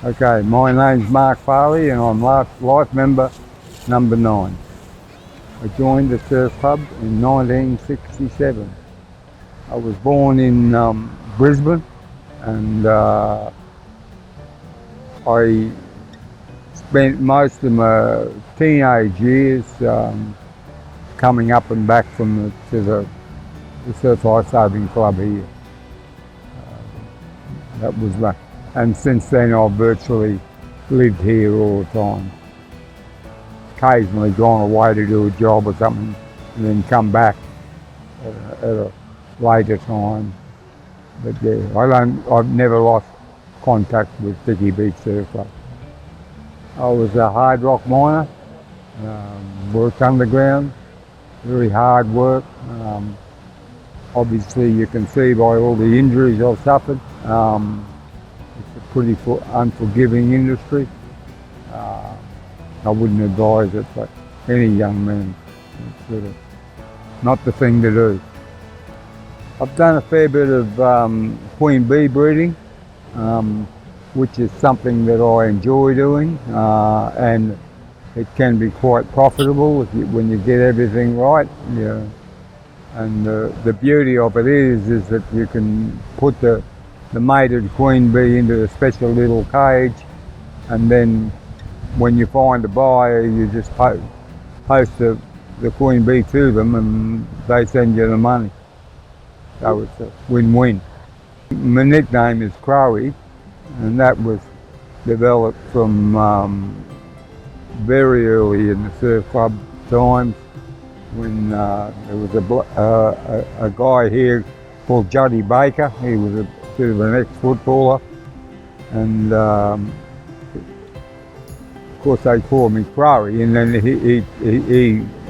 Okay, my name's Mark Farley and I'm life member number 9. I joined the surf club in 1967. I was born in Brisbane and I spent most of my teenage years coming up and back to the Surf Life Saving Club here. That was my, and since then I've virtually lived here all the time. Occasionally gone away to do a job or something and then come back at a later time. But yeah, I've never lost contact with Dicky Beach Surf Club. I was a hard rock miner, worked underground, very hard work. Obviously you can see by all the injuries I've suffered, it's a pretty unforgiving industry. I wouldn't advise it, but any young man, it's sort of not the thing to do. I've done a fair bit of queen bee breeding, which is something that I enjoy doing, and it can be quite profitable when you get everything right. Yeah. And the beauty of it is that you can put the mated queen bee into a special little cage, and then when you find a buyer, you just post the queen bee to them and they send you the money. So it's a win-win. My nickname is Crowy, and that was developed from very early in the surf club times when there was a guy here called Juddy Baker. He was a sort of an ex-footballer, and of course they called me Crowy, and then he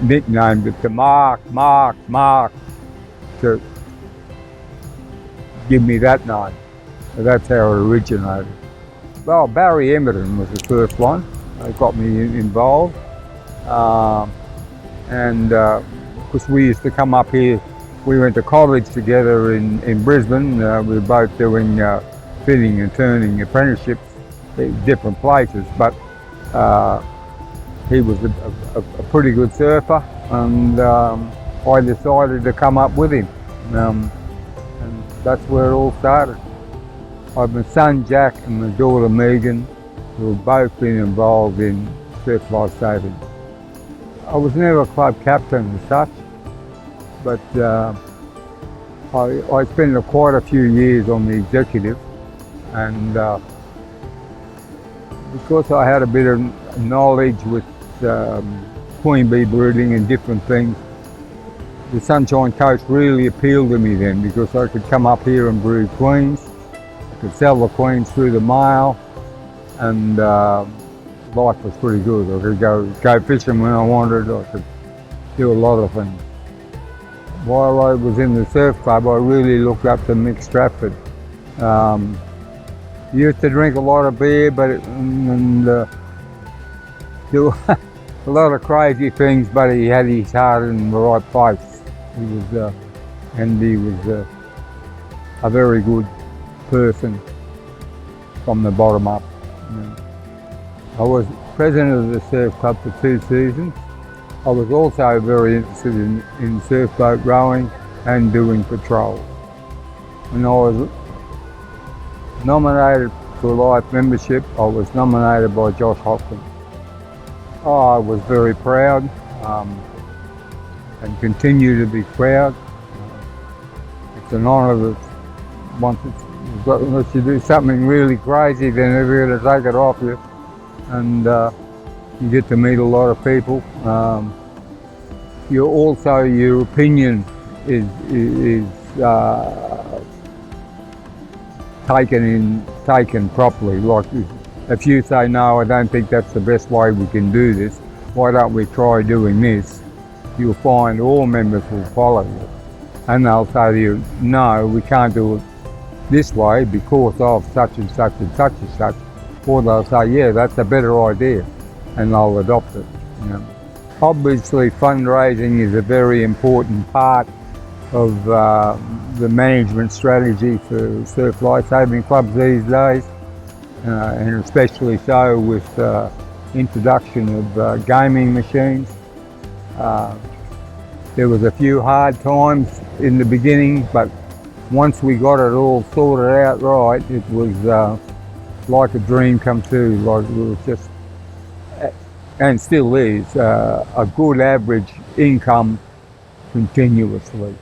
nicknamed it to Mark to give me that name. So that's how it originated. Well, Barry Emerton was the first one. They got me involved. And because we used to come up here, we went to college together in Brisbane. We were both doing fitting and turning apprenticeships at different places, but he was a pretty good surfer, and I decided to come up with him. And that's where it all started. I have my son Jack and my daughter Megan, who have both been involved in surf life saving. I was never a club captain as such, but I spent quite a few years on the executive, and because I had a bit of knowledge with queen bee breeding and different things, the Sunshine Coast really appealed to me then, because I could come up here and breed queens. I could sell the queens through the mail, and life was pretty good. I could go fishing when I wanted. I could do a lot of things. While I was in the surf club, I really looked up to Mick Stratford. He used to drink a lot of beer, and do a lot of crazy things, but he had his heart in the right place. He was a very good person from the bottom up. I was president of the surf club for 2 seasons. I was also very interested in surf boat rowing and doing patrol. When I was nominated for life membership, I was nominated by Josh Hopkins. I was very proud and continue to be proud. It's an honour that once you do something really crazy, then they're going to take it off you, and you get to meet a lot of people. Your opinion is taken properly. Like if you say, no, I don't think that's the best way we can do this, why don't we try doing this? You'll find all members will follow you, and they'll say to you, no, we can't do it this way because of such and such and such and such. Or they'll say, yeah, that's a better idea, and they'll adopt it. Obviously, fundraising is a very important part of the management strategy for surf life saving clubs these days. and especially so with introduction of gaming machines. There was a few hard times in the beginning, but once we got it all sorted out right, it was like a dream come true. Like it was just, and still is, a good average income continuously.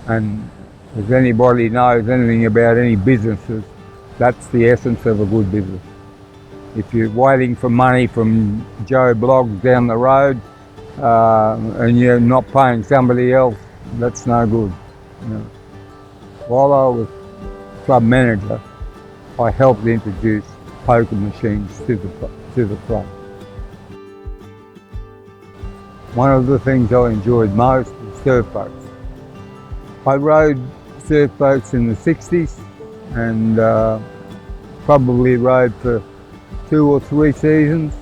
And if anybody knows anything about any businesses, that's the essence of a good business. If you're waiting for money from Joe Bloggs down the road and you're not paying somebody else, that's no good. You know. While I was club manager, I helped introduce poker machines to the club. One of the things I enjoyed most was surf boats. I rode surf boats in the 60s and probably rode for 2 or 3 seasons.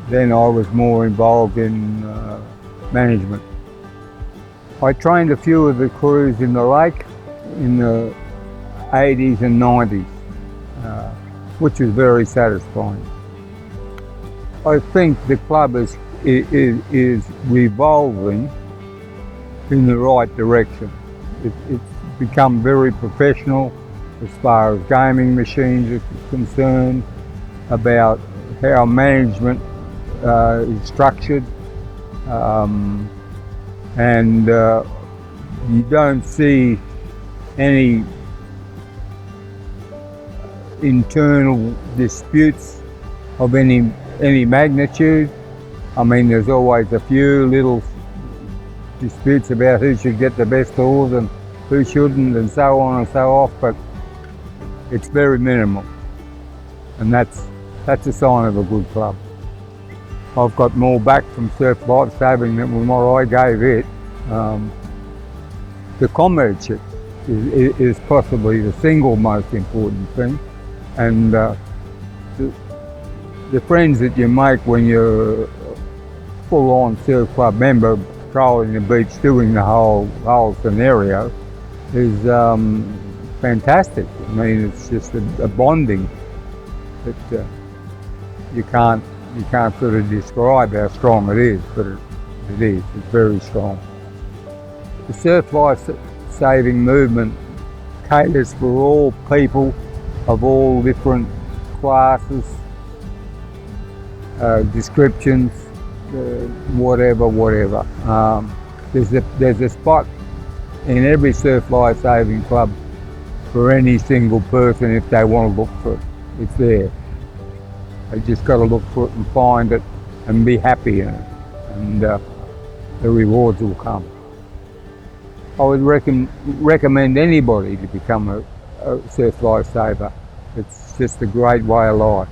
Then I was more involved in management. I trained a few of the crews in the lake in the 80s and 90s, which was very satisfying. I think the club is revolving in the right direction. It's become very professional as far as gaming machines are concerned, about how management is structured, and you don't see any internal disputes of any magnitude. I mean, there's always a few little disputes about who should get the best oars and who shouldn't, and so on and so off, but it's very minimal, and that's a sign of a good club. I've got more back from surf lifesaving than what I gave it. The comradeship is possibly the single most important thing, and the friends that you make when you're a full-on surf club member, patrolling the beach, doing the whole scenario, is fantastic. I mean, it's just a bonding that you can't sort of describe how strong it is, but it is. It's very strong. The surf life-saving movement caters for all people of all different classes, descriptions, whatever. There's a spot in every surf life-saving club for any single person if they want to look for it. It's there. They just got to look for it and find it and be happy in it, and the rewards will come. I would recommend anybody to become a surf lifesaver. It's just a great way of life.